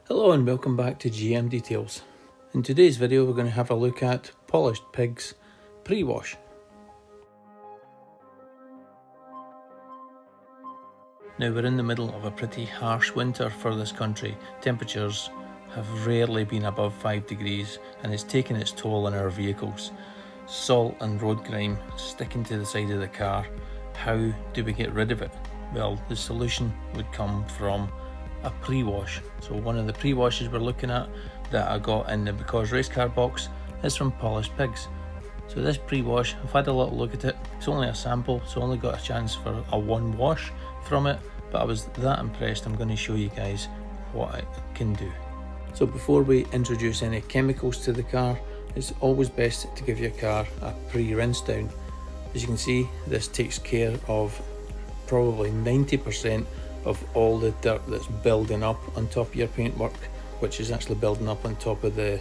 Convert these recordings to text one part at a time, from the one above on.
Hello and welcome back to GM Details. In today's video we're going to have a look at Polished Pigs Prewash. Now we're in the middle of a pretty harsh winter for this country. Temperatures have rarely been above 5 degrees and it's taken its toll on our vehicles. Salt and road grime sticking to the side of the car. How do we get rid of it? Well, the solution would come from a pre-wash. So one of the pre-washes we're looking at that I got in the Because race car box is from Polished Pigs. So this pre-wash, I've had a little look at it. It's only a sample, so I only got a chance for a one wash from it, but I was that impressed. I'm going to show you guys what it can do. So before we introduce any chemicals to the car, it's always best to give your car a pre-rinse down. As you can see, this takes care of probably 90% of all the dirt that's building up on top of your paintwork, which is actually building up on top of the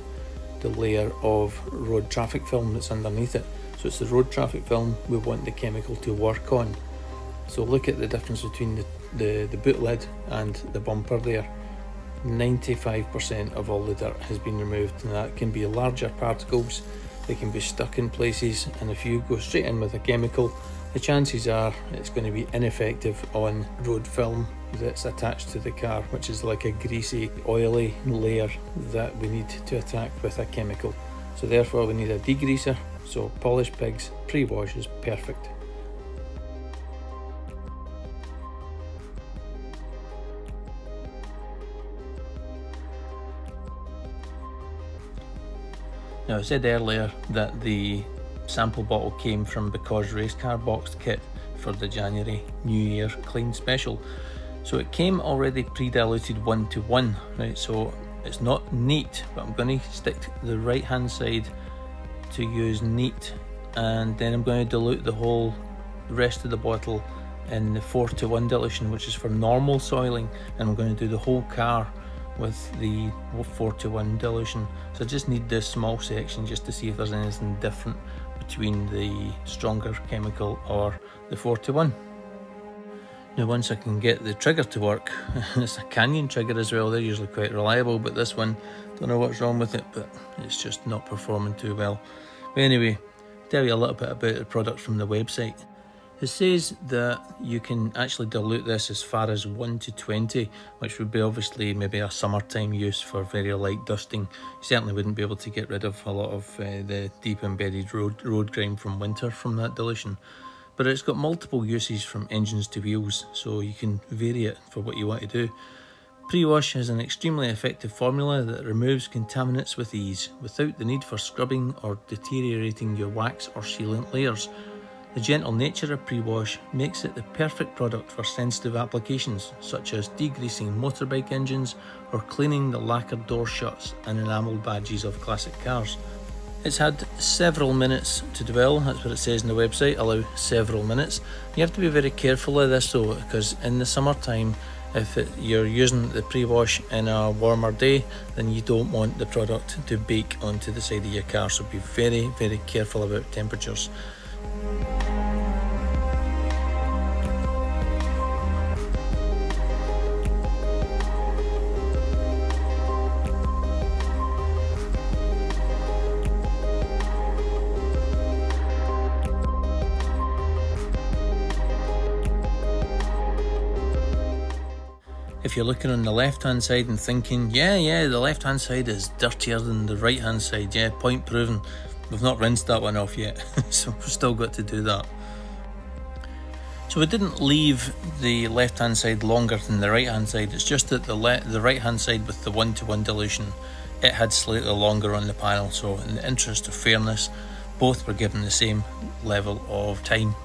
layer of road traffic film that's underneath it. So it's the road traffic film we want the chemical to work on. So look at the difference between the boot lid and the bumper there. 95% of all the dirt has been removed, and that can be larger particles, they can be stuck in places, and if you go straight in with a chemical, the chances are it's going to be ineffective on road film that's attached to the car, which is like a greasy, oily layer that we need to attack with a chemical. So therefore we need a degreaser, so Polished Pigs Pre-Wash is perfect. Now I said earlier that the sample bottle came from Because race car boxed kit for the January New Year clean special. So it came already pre-diluted 1:1, right? So it's not neat, but I'm going to stick the right hand side to use neat, and then I'm going to dilute the whole rest of the bottle in the 4:1 dilution, which is for normal soiling, and I'm going to do the whole car with the 4:1 dilution. So I just need this small section just to see if there's anything different between the stronger chemical or the 4:1. Now once I can get the trigger to work, it's a Canyon trigger as well, they're usually quite reliable, but this one, don't know what's wrong with it, but it's just not performing too well. But anyway, tell you a little bit about the product from the website. It says that you can actually dilute this as far as 1:20, which would be obviously maybe a summertime use for very light dusting. You certainly wouldn't be able to get rid of a lot of the deep embedded road grime from winter from that dilution. But it's got multiple uses from engines to wheels, so you can vary it for what you want to do. Pre-wash is an extremely effective formula that removes contaminants with ease, without the need for scrubbing or deteriorating your wax or sealant layers. The gentle nature of pre-wash makes it the perfect product for sensitive applications, such as degreasing motorbike engines or cleaning the lacquered door shuts and enamelled badges of classic cars. It's had several minutes to dwell, that's what it says in the website, allow several minutes. You have to be very careful of this though, because in the summertime, if you're using the pre-wash in a warmer day, then you don't want the product to bake onto the side of your car, so be very, very careful about temperatures. If you're looking on the left hand side and thinking, yeah, the left hand side is dirtier than the right hand side, yeah, point proven. We've not rinsed that one off yet, so we've still got to do that. So we didn't leave the left hand side longer than the right hand side, it's just that the right hand side with the 1:1 dilution, it had slightly longer on the panel, so in the interest of fairness, both were given the same level of time.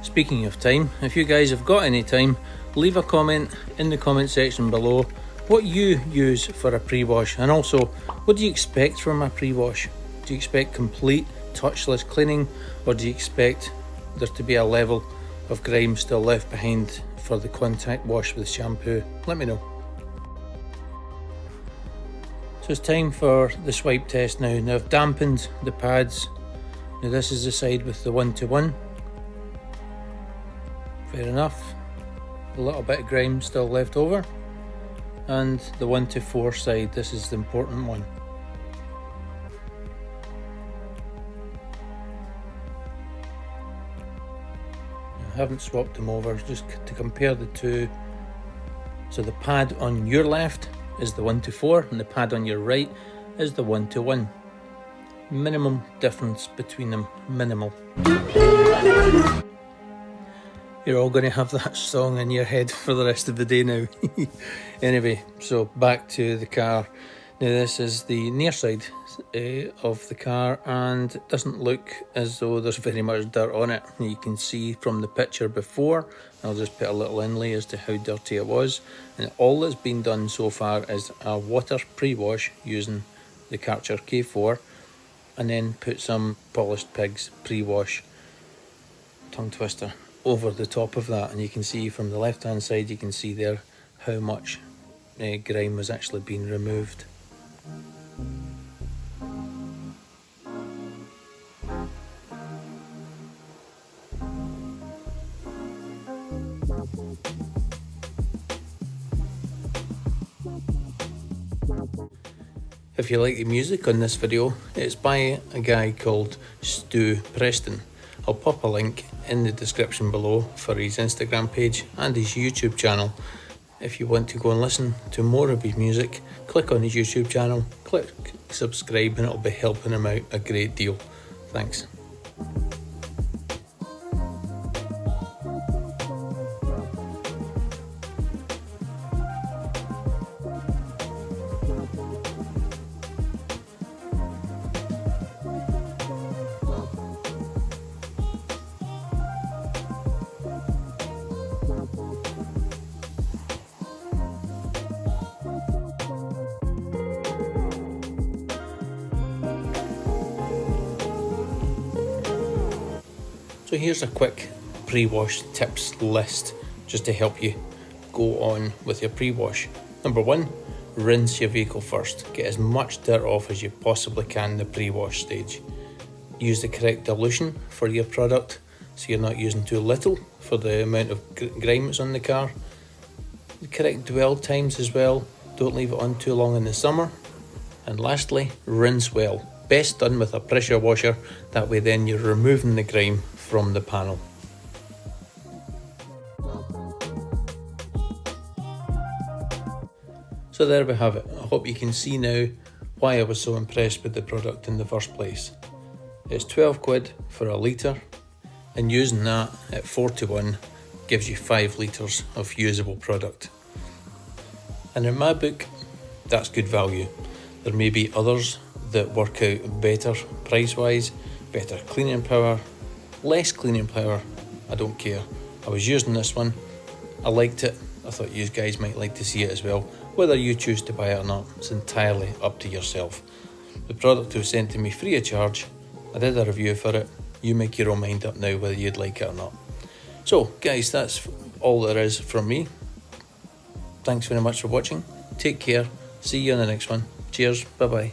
Speaking of time, if you guys have got any time, leave a comment in the comment section below what you use for a pre-wash, and also what do you expect from a pre-wash? Do you expect complete touchless cleaning, or do you expect there to be a level of grime still left behind for the contact wash with shampoo? Let me know. So it's time for the swipe test now. Now I've dampened the pads. Now this is the side with the 1:1. Fair enough. A little bit of grime still left over. and the 1 to 4 side. This is the important one. I haven't swapped them over just to compare the two. So the pad on your left is the 1 to 4 and the pad on your right is the 1 to 1. Minimum difference between them, minimal. You're all going to have that song in your head for the rest of the day now. Anyway, so back to the car. Now this is the near side of the car, and it doesn't look as though there's very much dirt on it. You can see from the picture before, I'll just put a little inlay as to how dirty it was, and all that's been done so far is a water pre-wash using the Karcher K4, and then put some Polished Pigs Prewash tongue twister over the top of that, and you can see from the left hand side, you can see there how much grime was actually being removed. If you like the music on this video, it's by a guy called Stu Preston. I'll pop a link in the description below for his Instagram page and his YouTube channel. If you want to go and listen to more of his music, click on his YouTube channel, click subscribe, and it'll be helping him out a great deal. Thanks. So here's a quick pre-wash tips list just to help you go on with your pre-wash. Number 1, rinse your vehicle first. Get as much dirt off as you possibly can in the pre-wash stage. Use the correct dilution for your product so you're not using too little for the amount of grime that's on the car. The correct dwell times as well. Don't leave it on too long in the summer. And lastly, rinse well. Best done with a pressure washer, that way then you're removing the grime from the panel. So there we have it. I hope you can see now why I was so impressed with the product in the first place. It's 12 quid for a litre, and using that at 4 to 1 gives you 5 litres of usable product. And in my book, that's good value. There may be others that work out better price wise, better cleaning power, less cleaning power, I don't care. I was using this one, I liked it, I thought you guys might like to see it as well. Whether you choose to buy it or not, it's entirely up to yourself. The product was sent to me free of charge, I did a review for it, you make your own mind up now whether you'd like it or not. So guys, that's all there is from me. Thanks very much for watching, take care, see you on the next one, cheers, bye bye.